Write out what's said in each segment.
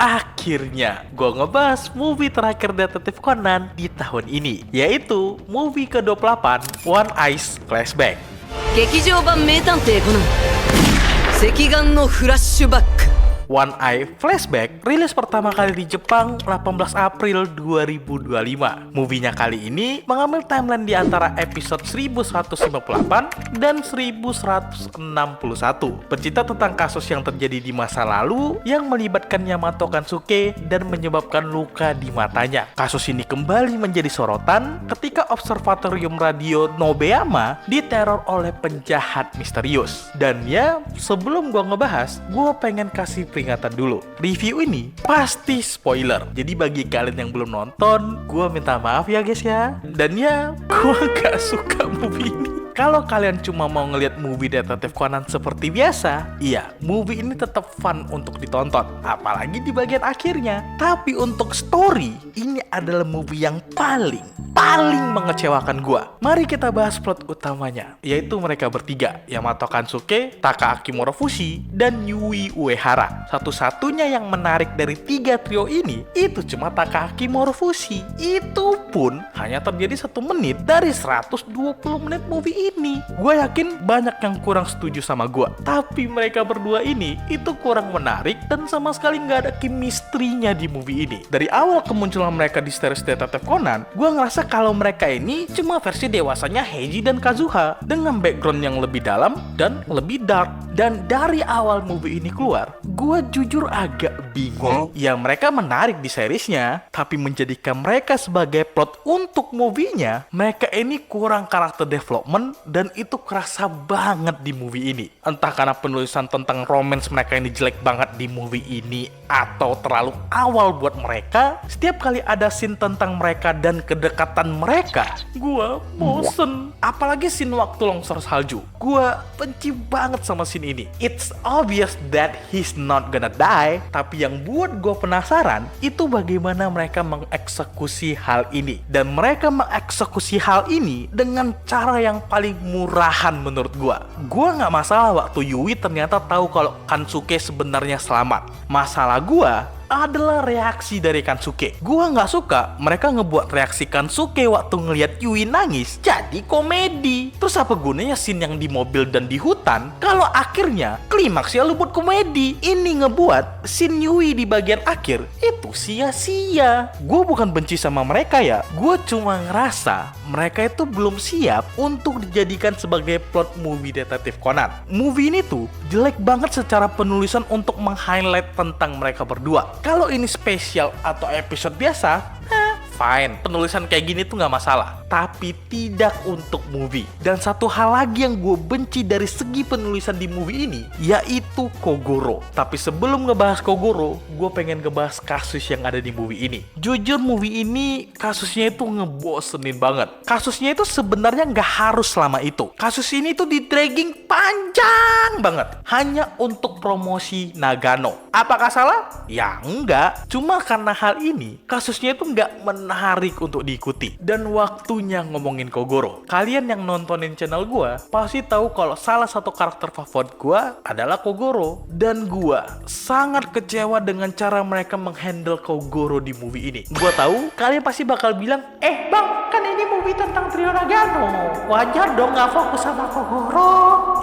Akhirnya, gue ngebahas movie terakhir Detektif Conan di tahun ini, yaitu movie ke-28, One Eyes Flashback. 劇場版名探偵コナン赤眼のフラッシュバック One Eye Flashback rilis pertama kali di Jepang 18 April 2025. Movie-nya kali ini mengambil timeline di antara episode 1158 dan 1161. Bercerita tentang kasus yang terjadi di masa lalu yang melibatkan Yamato Kansuke dan menyebabkan luka di matanya. Kasus ini kembali menjadi sorotan ketika observatorium radio Nobeyama diteror oleh penjahat misterius. Dan ya, sebelum gua ngebahas, gua pengen kasih peringatan dulu. Review ini pasti spoiler. Jadi bagi kalian yang belum nonton, gue minta maaf ya guys ya. Dan ya, gue gak suka movie ini. Kalau kalian cuma mau ngelihat movie Detektif Conan seperti biasa, iya, movie ini tetap fun untuk ditonton, apalagi di bagian akhirnya. Tapi untuk story, ini adalah movie yang paling mengecewakan gua. Mari kita bahas plot utamanya, yaitu mereka bertiga, Yamato Kansuke, Takaaki Morofushi, dan Yui Uehara. Satu-satunya yang menarik dari tiga trio ini, itu cuma Takaaki Morofushi. Itu pun hanya terjadi 1 menit dari 120 menit movie ini. Gue yakin banyak yang kurang setuju sama gue, tapi mereka berdua ini itu kurang menarik dan sama sekali nggak ada chemistry-nya di movie ini. Dari awal kemunculan mereka di series Detektif Conan, gue ngerasa kalau mereka ini cuma versi dewasanya Heiji dan Kazuha dengan background yang lebih dalam dan lebih dark. Dan dari awal movie ini keluar, gue jujur agak bingung. Ya mereka menarik di seriesnya, tapi menjadikan mereka sebagai plot untuk movie-nya, mereka ini kurang karakter development dan itu kerasa banget di movie ini. Entah karena penulisan tentang romance mereka ini jelek banget di movie ini atau terlalu awal buat mereka. Setiap kali ada scene tentang mereka dan kedekatan mereka, gue bosen. Apalagi scene waktu longsor salju, gue benci banget sama scene ini. It's obvious that he's not gonna die, tapi yang buat gue penasaran itu bagaimana mereka mengeksekusi hal ini. Dan mereka mengeksekusi hal ini dengan cara yang paling murahan menurut gue. Gue gak masalah waktu Yui ternyata tahu kalau Kansuke sebenarnya selamat. Masalah gue adalah reaksi dari Kansuke. Gua nggak suka mereka ngebuat reaksi Kansuke waktu ngelihat Yui nangis jadi komedi. Terus apa gunanya scene yang di mobil dan di hutan kalau akhirnya klimaksnya lu buat komedi? Ini ngebuat scene Yui di bagian akhir itu sia-sia. Gua bukan benci sama mereka ya, gua cuma ngerasa mereka itu belum siap untuk dijadikan sebagai plot movie Detektif Conan. Movie ini tuh jelek banget secara penulisan untuk meng-highlight tentang mereka berdua. Kalau ini spesial atau episode biasa, fine, penulisan kayak gini tuh gak masalah. Tapi tidak untuk movie. Dan satu hal lagi yang gue benci dari segi penulisan di movie ini, yaitu Kogoro. Tapi sebelum ngebahas Kogoro, gue pengen ngebahas kasus yang ada di movie ini. Jujur movie ini kasusnya itu ngebosenin banget. Kasusnya itu sebenarnya gak harus selama itu. Kasus ini tuh di dragging panjang banget hanya untuk promosi Nagano. Apakah salah? Ya enggak. Cuma karena hal ini kasusnya itu gak menarik untuk diikuti. Dan waktunya ngomongin Kogoro, kalian yang nontonin channel gue pasti tahu kalau salah satu karakter favorit gue adalah Kogoro. Dan gue sangat kecewa dengan cara mereka menghandle Kogoro di movie ini. Gue tahu kalian pasti bakal bilang, bang, kan ini movie tentang trio Nagano, wajar dong gak fokus sama Kogoro.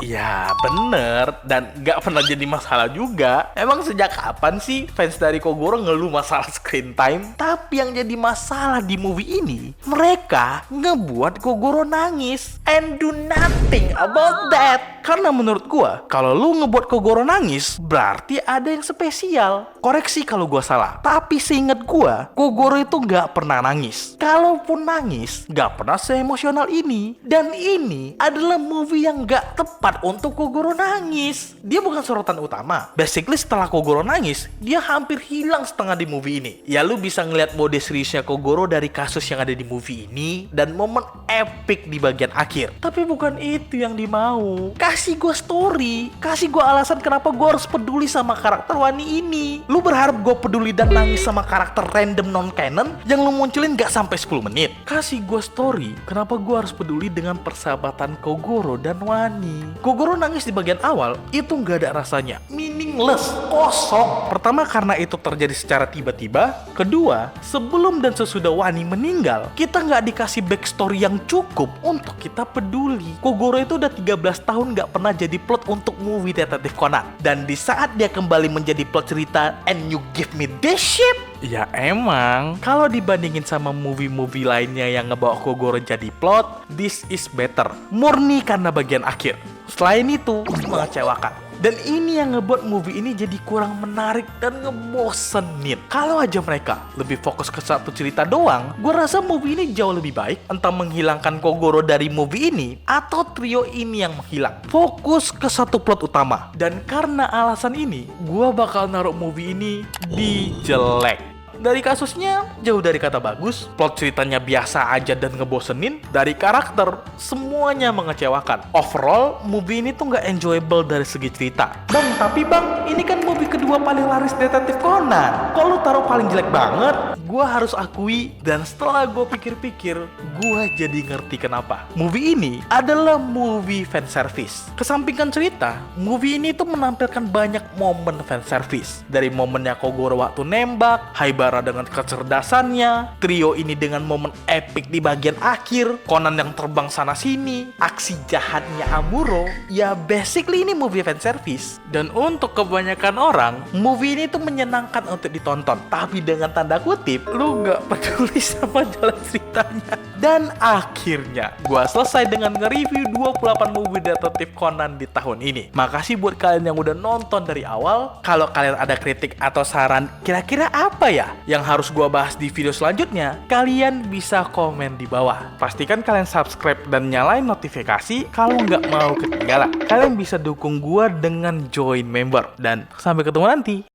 Ya bener, dan gak pernah jadi masalah juga. Emang sejak kapan sih fans dari Kogoro ngeluh masalah screen time? Tapi yang jadi masalah di movie ini, mereka ngebuat Kogoro nangis and do nothing about that. Karena menurut gua, kalau lu ngebuat Kogoro nangis, berarti ada yang spesial. Koreksi kalau gua salah, tapi seingat gua, Kogoro itu gak pernah nangis. Kalaupun nangis, gak pernah se-emosional ini. Dan ini adalah movie yang gak tepat untuk Kogoro nangis. Dia bukan sorotan utama. Basically setelah Kogoro nangis, dia hampir hilang setengah di movie ini. Ya lu bisa ngeliat mode seriusnya Kogoro dari kasus yang ada di movie ini dan momen epic di bagian akhir. Tapi bukan itu yang dimau. Kasih gue story, kasih gue alasan kenapa gue harus peduli sama karakter Wani ini. Lu berharap gue peduli dan nangis sama karakter random non-canon yang lu munculin gak sampai 10 menit? Kasih gue story, kenapa gue harus peduli dengan persahabatan Kogoro dan Wani. Kogoro nangis di bagian awal, itu nggak ada rasanya. Meaningless, kosong. Pertama karena itu terjadi secara tiba-tiba. Kedua, sebelum dan sesudah Wani meninggal, kita nggak dikasih backstory yang cukup untuk kita peduli. Kogoro itu udah 13 tahun nggak pernah jadi plot untuk movie Detektif Conan. Dan di saat dia kembali menjadi plot cerita, and you give me this shit? Ya emang, kalau dibandingin sama movie-movie lainnya yang ngebawa Kogoro jadi plot, this is better. Murni karena bagian akhir. Selain itu, mengecewakan. Dan ini yang ngebuat movie ini jadi kurang menarik dan ngebosenin. Kalau aja mereka lebih fokus ke satu cerita doang, gue rasa movie ini jauh lebih baik. Entah menghilangkan Kogoro dari movie ini, atau trio ini yang menghilang. Fokus ke satu plot utama. Dan karena alasan ini, gue bakal naruh movie ini di jelek. Dari kasusnya, jauh dari kata bagus, plot ceritanya biasa aja dan ngebosenin, dari karakter, semuanya mengecewakan. Overall, movie ini tuh nggak enjoyable dari segi cerita. Bang, tapi bang, ini kan movie kedua paling laris Detektif Conan. Kok lu taruh paling jelek banget? Gua harus akui, dan setelah gue pikir-pikir, gua jadi ngerti kenapa. Movie ini adalah movie fanservice. Kesampingkan cerita, movie ini tuh menampilkan banyak momen fanservice. Dari momennya Kogoro waktu nembak, Haibara dengan kecerdasannya, trio ini dengan momen epic di bagian akhir, Conan yang terbang sana sini, aksi jahatnya Amuro. Ya basically ini movie fanservice. Dan untuk kebanyakan orang, movie ini tuh menyenangkan untuk ditonton. Tapi dengan tanda kutip, lu gak peduli sama jalan ceritanya. Dan akhirnya, gua selesai dengan nge-review 28 movie Detektif Conan di tahun ini. Makasih buat kalian yang udah nonton dari awal. Kalau kalian ada kritik atau saran, kira-kira apa ya yang harus gua bahas di video selanjutnya, kalian bisa komen di bawah. Pastikan kalian subscribe dan nyalain notifikasi kalau nggak mau ketinggalan. Kalian bisa dukung gua dengan join member. Dan sampai ketemu nanti.